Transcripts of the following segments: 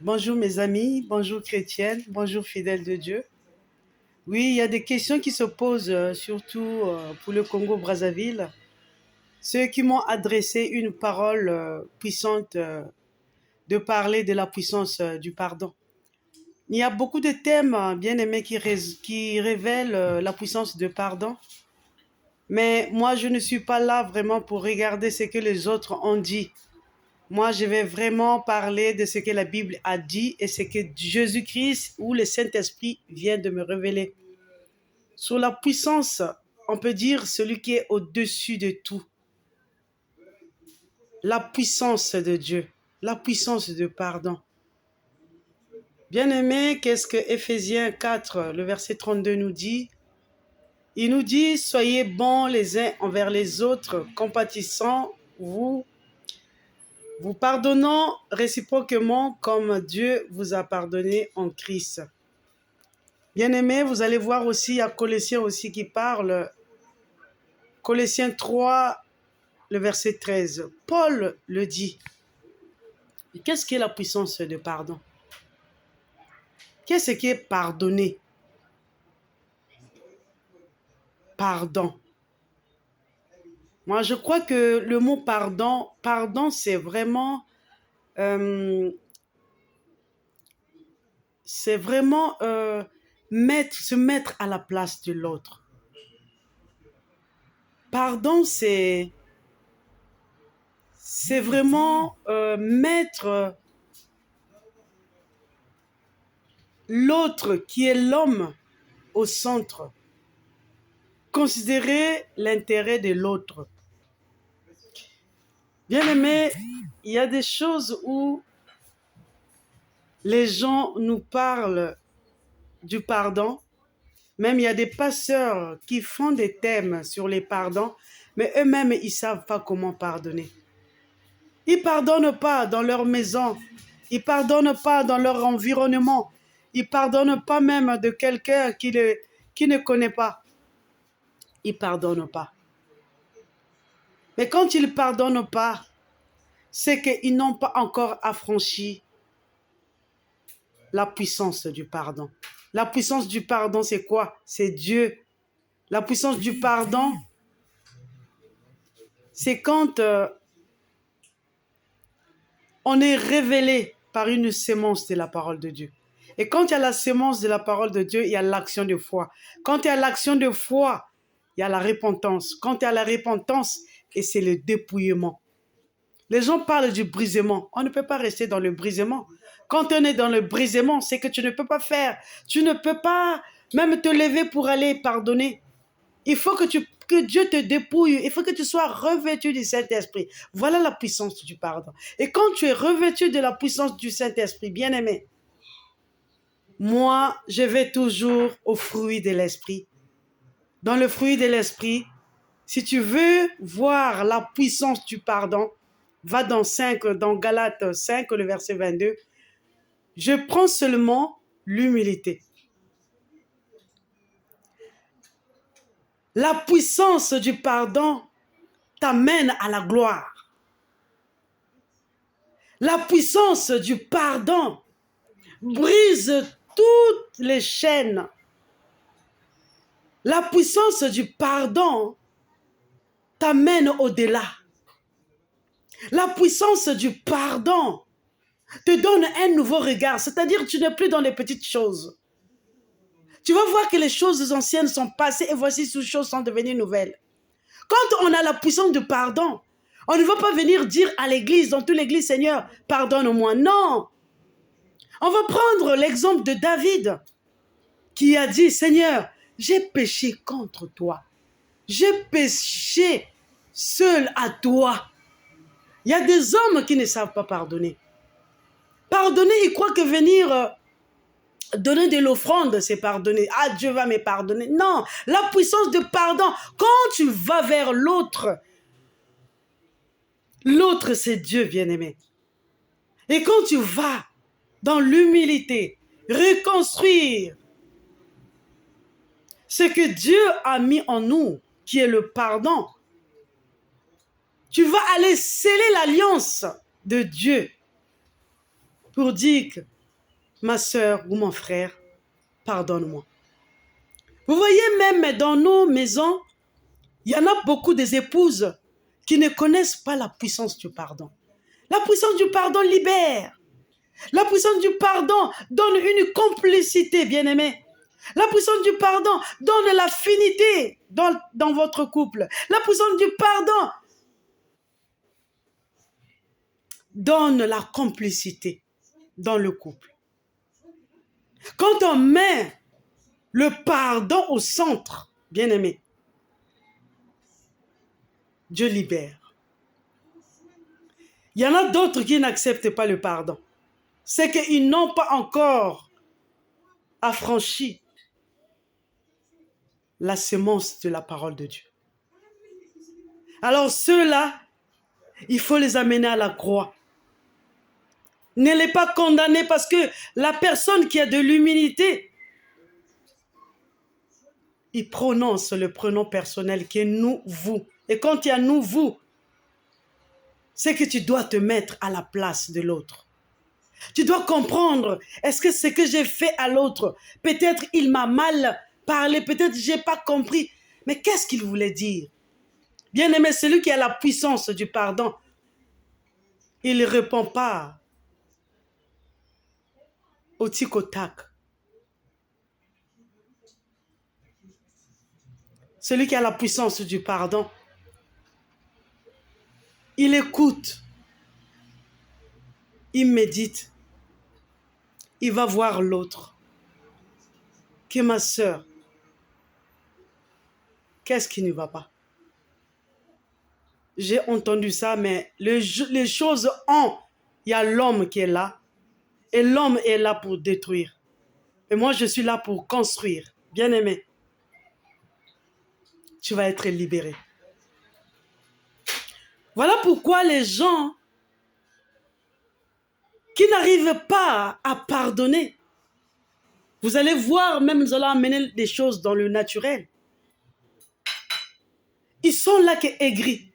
Bonjour mes amis, bonjour chrétiennes, bonjour fidèles de Dieu. Oui, il y a des questions qui se posent, surtout pour le Congo-Brazzaville. Ceux qui m'ont adressé une parole puissante de parler de la puissance du pardon. Il y a beaucoup de thèmes bien aimés qui révèlent la puissance du pardon. Mais moi, je ne suis pas là vraiment pour regarder ce que les autres ont dit. Moi, je vais vraiment parler de ce que la Bible a dit et ce que Jésus-Christ ou le Saint-Esprit vient de me révéler. Sur la puissance, on peut dire celui qui est au-dessus de tout. La puissance de Dieu, la puissance de pardon. Bien-aimé, qu'est-ce que Éphésiens 4, le verset 32 nous dit? Il nous dit, soyez bons les uns envers les autres, compatissants, vous pardonnant réciproquement comme Dieu vous a pardonné en Christ. Bien-aimés, vous allez voir aussi, il y a Colossiens aussi qui parle. Colossiens 3, le verset 13. Paul le dit. Qu'est-ce qu'est la puissance de pardon? Qu'est-ce qui est pardonner? Pardon. Moi, je crois que le mot pardon, c'est vraiment se mettre à la place de l'autre. Pardon, c'est vraiment mettre l'autre qui est l'homme au centre. Considérer l'intérêt de l'autre. Bien aimé, il y a des choses où les gens nous parlent du pardon. Même il y a des pasteurs qui font des thèmes sur les pardons, mais eux-mêmes, ils ne savent pas comment pardonner. Ils ne pardonnent pas dans leur maison. Ils ne pardonnent pas dans leur environnement. Ils ne pardonnent pas même de quelqu'un qui ne connaît pas. Ils ne pardonnent pas. Mais quand ils ne pardonnent pas, c'est qu'ils n'ont pas encore affranchi la puissance du pardon. La puissance du pardon, c'est quoi? C'est Dieu. La puissance du pardon, c'est quand on est révélé par une sémence de la parole de Dieu. Et quand il y a la sémence de la parole de Dieu, il y a l'action de foi. Quand il y a l'action de foi, il y a la repentance. Quand il y a la repentance, et c'est le dépouillement. Les gens parlent du brisement. On ne peut pas rester dans le brisement. Quand on est dans le brisement, c'est que tu ne peux pas faire. Tu ne peux pas même te lever pour aller pardonner. Il faut que Dieu te dépouille. Il faut que tu sois revêtu du Saint-Esprit. Voilà la puissance du pardon. Et quand tu es revêtu de la puissance du Saint-Esprit, bien-aimé, moi, je vais toujours au fruit de l'Esprit. Dans le fruit de l'Esprit, si tu veux voir la puissance du pardon, va dans Galates 5, le verset 22. Je prends seulement l'humilité. La puissance du pardon t'amène à la gloire. La puissance du pardon brise toutes les chaînes. La puissance du pardon t'amène au-delà. La puissance du pardon te donne un nouveau regard, c'est-à-dire tu n'es plus dans les petites choses. Tu vas voir que les choses anciennes sont passées et voici ces choses sont devenues nouvelles. Quand on a la puissance du pardon, on ne va pas venir dire à l'église, dans toute l'église, Seigneur, pardonne-moi. Non. On va prendre l'exemple de David qui a dit, Seigneur, j'ai péché contre toi. J'ai péché seul à toi. Il y a des hommes qui ne savent pas pardonner. Pardonner, ils croient que venir donner de l'offrande, c'est pardonner. Ah, Dieu va me pardonner. Non, la puissance de pardon, quand tu vas vers l'autre, l'autre c'est Dieu, bien-aimé. Et quand tu vas dans l'humilité, reconstruire ce que Dieu a mis en nous, qui est le pardon, tu vas aller sceller l'alliance de Dieu pour dire que ma soeur ou mon frère, pardonne-moi. Vous voyez, même dans nos maisons, il y en a beaucoup des épouses qui ne connaissent pas la puissance du pardon. La puissance du pardon libère. La puissance du pardon donne une complicité, bien-aimé. La puissance du pardon donne l'affinité dans votre couple. La puissance du pardon donne la complicité dans le couple. Quand on met le pardon au centre, bien-aimé, Dieu libère. Il y en a d'autres qui n'acceptent pas le pardon. C'est qu'ils n'ont pas encore affranchi la semence de la parole de Dieu. Alors ceux-là, il faut les amener à la croix. Ne les pas condamner parce que la personne qui a de l'humilité, il prononce le prénom personnel qui est nous, vous. Et quand il y a nous, vous, c'est que tu dois te mettre à la place de l'autre. Tu dois comprendre, est-ce que ce que j'ai fait à l'autre, peut-être il m'a mal parlé, peut-être je n'ai pas compris, mais qu'est-ce qu'il voulait dire? Bien-aimé, celui qui a la puissance du pardon, il ne répond pas au tic au tac. Celui qui a la puissance du pardon, il écoute, il médite, il va voir l'autre. Que ma soeur, qu'est-ce qui ne va pas? J'ai entendu ça, mais les choses ont, il y a l'homme qui est là, et l'homme est là pour détruire. Et moi, je suis là pour construire. Bien-aimé, tu vas être libéré. Voilà pourquoi les gens qui n'arrivent pas à pardonner, vous allez voir, même nous allons amener des choses dans le naturel. Ils sont là qui aigris.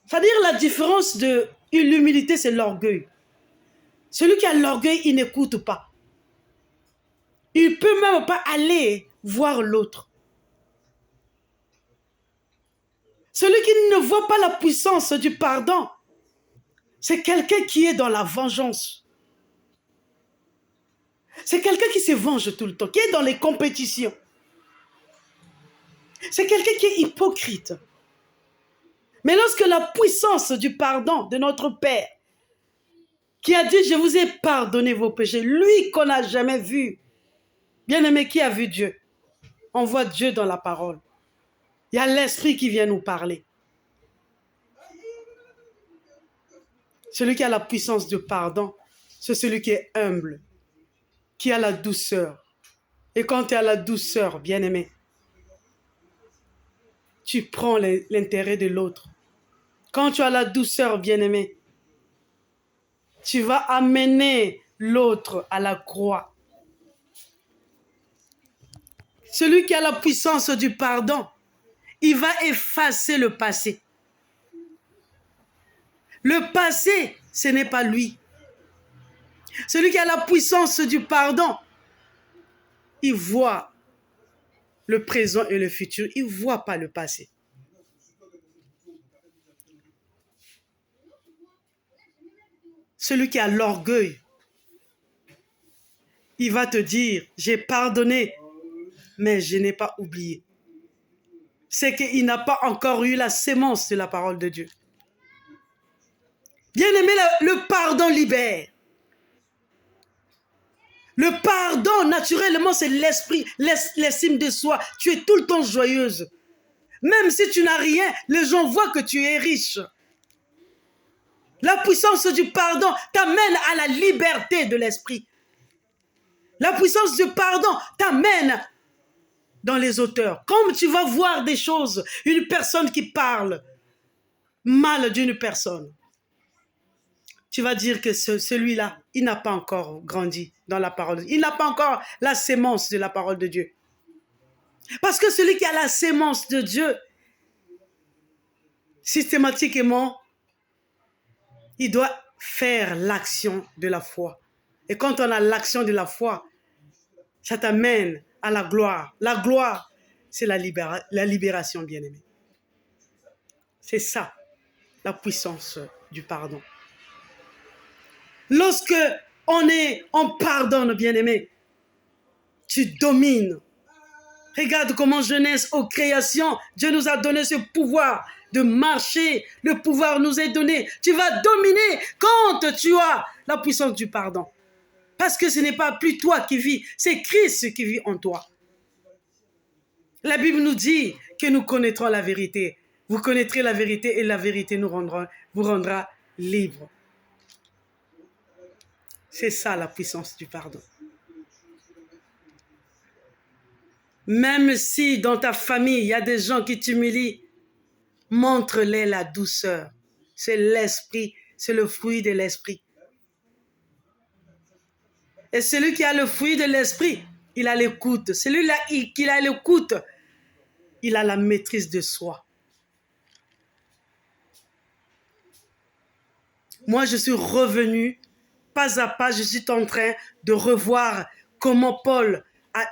C'est-à-dire la différence de l'humilité, c'est l'orgueil. Celui qui a l'orgueil, il n'écoute pas. Il ne peut même pas aller voir l'autre. Celui qui ne voit pas la puissance du pardon, c'est quelqu'un qui est dans la vengeance. C'est quelqu'un qui se venge tout le temps, qui est dans les compétitions. C'est quelqu'un qui est hypocrite. Mais lorsque la puissance du pardon de notre Père, qui a dit, je vous ai pardonné vos péchés, lui qu'on n'a jamais vu, bien-aimé, qui a vu Dieu? On voit Dieu dans la parole. Il y a l'Esprit qui vient nous parler. Celui qui a la puissance du pardon, c'est celui qui est humble, qui a la douceur. Et quand tu as la douceur, bien-aimé, tu prends l'intérêt de l'autre. Quand tu as la douceur, bien-aimé, tu vas amener l'autre à la croix. Celui qui a la puissance du pardon, il va effacer le passé. Le passé, ce n'est pas lui. Celui qui a la puissance du pardon, il voit le présent et le futur. Il ne voit pas le passé. Celui qui a l'orgueil, il va te dire, j'ai pardonné, mais je n'ai pas oublié. C'est qu'il n'a pas encore eu la sémence de la parole de Dieu. Bien-aimé, le pardon libère. Le pardon, naturellement, c'est l'esprit, l'estime de soi. Tu es tout le temps joyeuse. Même si tu n'as rien, les gens voient que tu es riche. La puissance du pardon t'amène à la liberté de l'esprit. La puissance du pardon t'amène dans les auteurs. Comme tu vas voir des choses, une personne qui parle mal d'une personne, tu vas dire que celui-là, il n'a pas encore grandi dans la parole. Il n'a pas encore la sémence de la parole de Dieu. Parce que celui qui a la sémence de Dieu, systématiquement, il doit faire l'action de la foi. Et quand on a l'action de la foi, ça t'amène à la gloire. La gloire, c'est la libération, bien-aimé. C'est ça, la puissance du pardon. Lorsque on pardonne, bien-aimé, tu domines. Regarde comment Genèse aux créations, Dieu nous a donné ce pouvoir de marcher. Le pouvoir nous est donné. Tu vas dominer quand tu as la puissance du pardon. Parce que ce n'est pas plus toi qui vis, c'est Christ qui vit en toi. La Bible nous dit que nous connaîtrons la vérité. Vous connaîtrez la vérité et la vérité vous rendra libre. C'est ça la puissance du pardon. Même si dans ta famille, il y a des gens qui t'humilient, montre-les la douceur. C'est l'esprit, c'est le fruit de l'esprit. Et celui qui a le fruit de l'esprit, il a l'écoute. Celui-là qui a l'écoute, il a la maîtrise de soi. Moi, je suis revenu, pas à pas, je suis en train de revoir comment Paul a